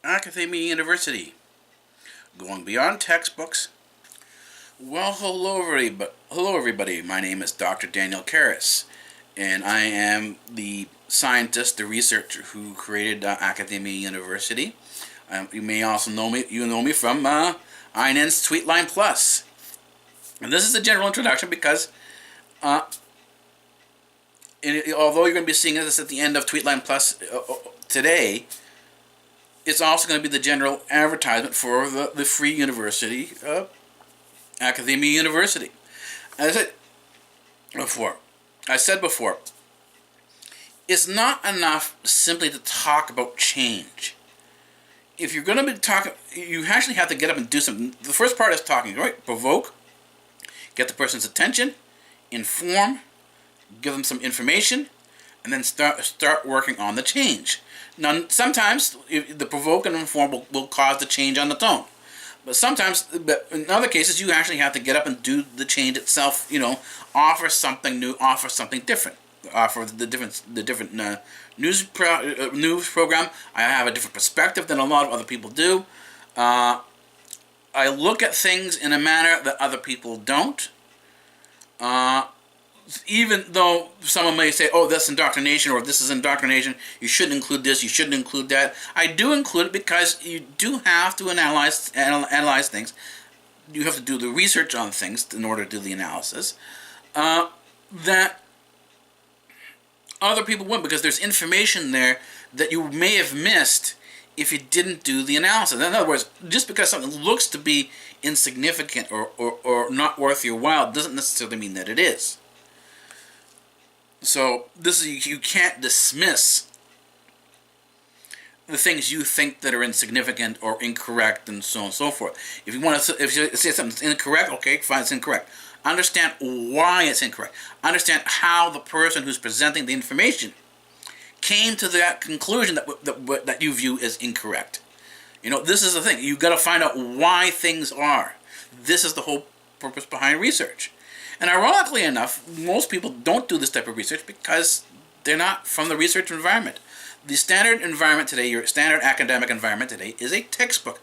Academia University, going beyond textbooks. Well, hello everybody. My name is Dr. Daniel Karras, and I am the scientist, the researcher who created Academia University. You may also know me from INN's Tweetline Plus. And this is a general introduction because although you're going to be seeing this at the end of Tweetline Plus today, it's also going to be the general advertisement for the free university, Academia University. As I said before, it's not enough simply to talk about change. If you're going to be talking, you actually have to get up and do something. The first part is talking, right? Provoke, get the person's attention, inform, give them some information, and then start working on the change. Now, sometimes the provoke and inform will cause the change on its own. But in other cases, you actually have to get up and do the change itself. Offer something new, offer something different. Offer the different news program. I have a different perspective than a lot of other people do. I look at things in a manner that other people don't. Even though someone may say, oh, that's indoctrination, or this is indoctrination, you shouldn't include this, you shouldn't include that. I do include it because you do have to analyze things. You have to do the research on things in order to do the analysis. That other people wouldn't, because there's information there that you may have missed if you didn't do the analysis. In other words, just because something looks to be insignificant or not worth your while doesn't necessarily mean that it is. So you can't dismiss the things you think that are insignificant or incorrect and so on and so forth. If you say something's incorrect, okay, fine, it's incorrect. Understand why it's incorrect. Understand how the person who's presenting the information came to that conclusion that you view as incorrect. This is the thing. You've got to find out why things are. This is the whole purpose behind research. And ironically enough, most people don't do this type of research because they're not from the research environment. The standard environment today, your standard academic environment today, is a textbook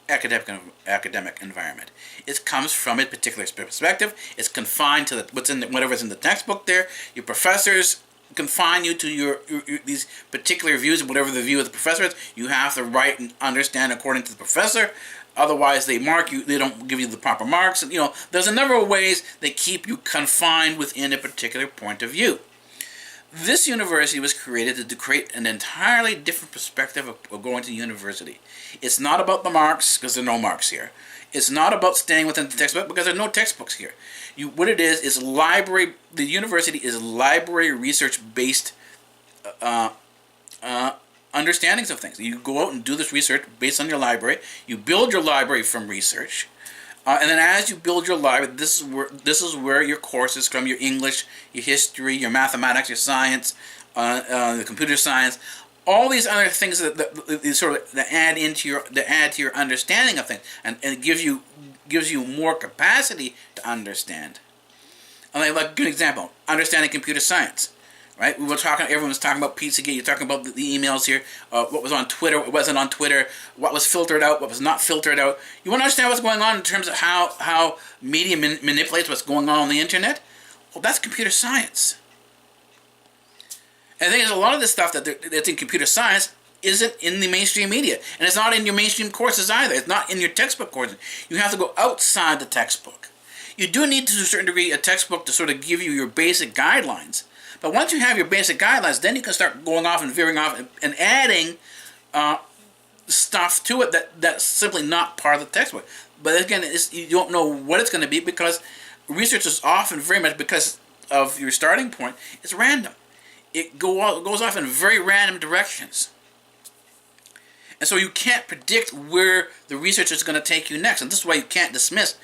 academic environment. It comes from a particular perspective. It's confined to whatever's in the textbook there. Your professors confine you to these particular views, and whatever the view of the professor is, you have to write and understand according to the professor. Otherwise, they mark you. They don't give you the proper marks. And, there's a number of ways they keep you confined within a particular point of view. This university was created to create an entirely different perspective of going to university. It's not about the marks, because there are no marks here. It's not about staying within the textbook, because there are no textbooks here. What it is library. The university is library research-based understandings of things. You go out and do this research based on your library. You build your library from research, and then as you build your library, this is where your courses come: your English, your history, your mathematics, your science, the computer science, all these other things that add to your understanding of things, and it gives you more capacity to understand. And like a good example, understanding computer science. Right? Everyone was talking about Pizzagate. You're talking about the emails here. What was on Twitter, what wasn't on Twitter, what was filtered out, what was not filtered out. You want to understand what's going on in terms of how media manipulates what's going on the internet? Well, that's computer science. And the thing is, a lot of this stuff that's in computer science isn't in the mainstream media. And it's not in your mainstream courses either. It's not in your textbook courses. You have to go outside the textbook. You do need, to a certain degree, a textbook to sort of give you your basic guidelines. But once you have your basic guidelines, then you can start going off and veering off and adding stuff to it that's simply not part of the textbook. But again, you don't know what it's going to be, because research is often very much, because of your starting point, it's random. It goes off in very random directions. And so you can't predict where the research is going to take you next. And this is why you can't dismiss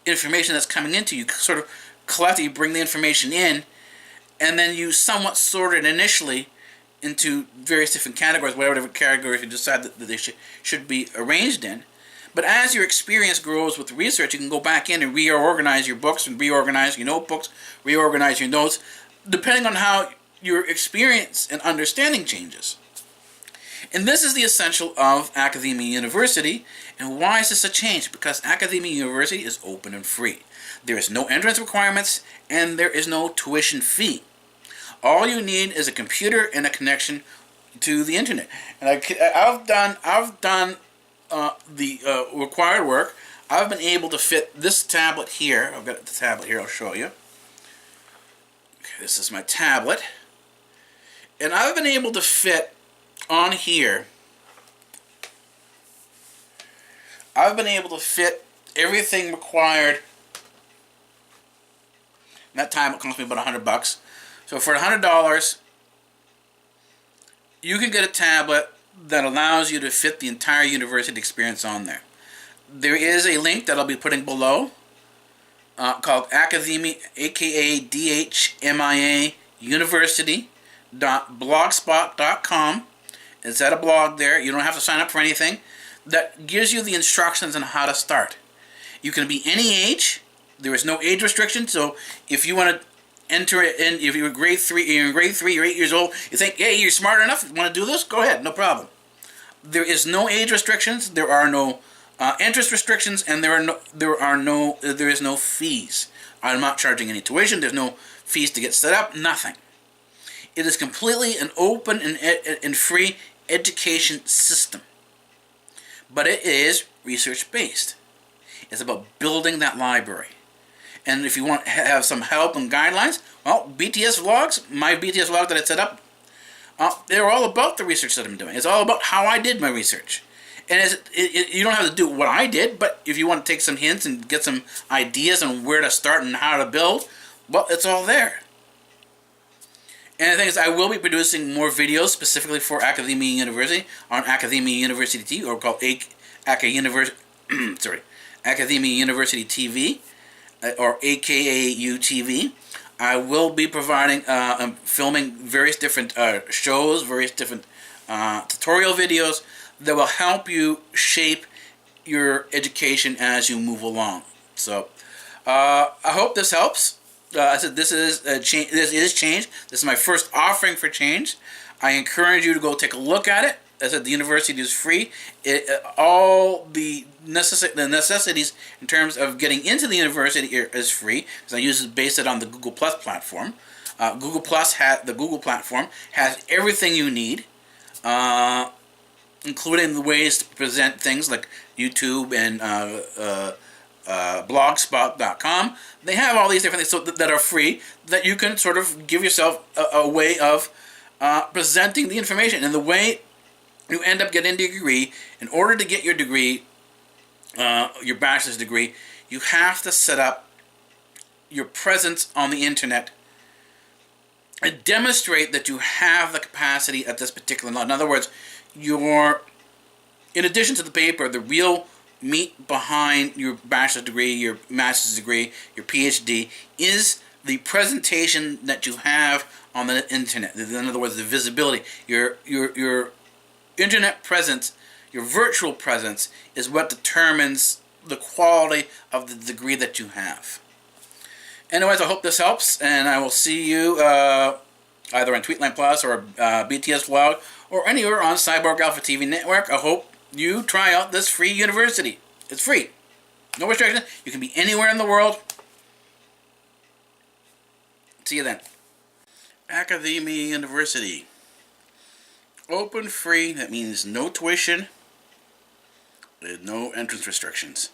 information that's coming into you. You sort of collectively bring the information in, and then you somewhat sort it initially into various different categories, whatever categories you decide that they should be arranged in. But as your experience grows with research, you can go back in and reorganize your books and reorganize your notebooks, reorganize your notes, depending on how your experience and understanding changes. And this is the essential of Academia University. And why is this a change? Because Academia University is open and free. There is no entrance requirements, and there is no tuition fee. All you need is a computer and a connection to the internet. And I've done the required work. I've been able to fit this tablet here. I've got the tablet here. I'll show you. Okay, this is my tablet, and I've been able to fit on here. I've been able to fit everything required. And that tablet cost me about $100. So for $100, you can get a tablet that allows you to fit the entire university experience on there. There is a link that I'll be putting below called Academia, AKADHMIA University.blogspot.com. It's at a blog there. You don't have to sign up for anything. That gives you the instructions on how to start. You can be any age. There is no age restriction. So if you want to enter it in, if you're in grade 3, you're 8 years old, you think, hey, you're smart enough, you want to do this, go ahead, no problem. There is no age restrictions. There are no interest restrictions, and there is no fees. I'm not charging any tuition. There's no fees to get set up. Nothing. It is completely an open and free education system, but it is research based. It's about building that library. And if you want to have some help and guidelines, well, BTS vlogs, my BTS vlog that I set up, they're all about the research that I'm doing. It's all about how I did my research. And you don't have to do what I did, but if you want to take some hints and get some ideas on where to start and how to build, well, it's all there. And the thing is, I will be producing more videos specifically for Academia University on Academia University TV, or called Academia University TV, or AkaU TV. I will be providing, filming various different shows, various different tutorial videos that will help you shape your education as you move along. So, I hope this helps. I said this is change. This is change. This is my first offering for change. I encourage you to go take a look at it. As I said, the university is free. All the necessities in terms of getting into the university is free, because I base it on the Google Plus platform. The Google platform has everything you need, including the ways to present things like YouTube and blogspot.com. They have all these different things that are free, that you can sort of give yourself a way of presenting the information. And the way you end up getting a degree, in order to get your degree, your bachelor's degree, you have to set up your presence on the internet and demonstrate that you have the capacity at this particular level. In other words, in addition to the paper, the real meat behind your bachelor's degree, your master's degree, your PhD, is the presentation that you have on the internet. In other words, the visibility. Your internet presence, your virtual presence, is what determines the quality of the degree that you have. Anyways, I hope this helps, and I will see you either on Tweetline Plus or BTS Vlog or anywhere on CyborgAlphaTV-Network. I hope you try out this free university. It's free. No restrictions. You can be anywhere in the world. See you then. Academia University. Open, free. That means no tuition. No entrance restrictions.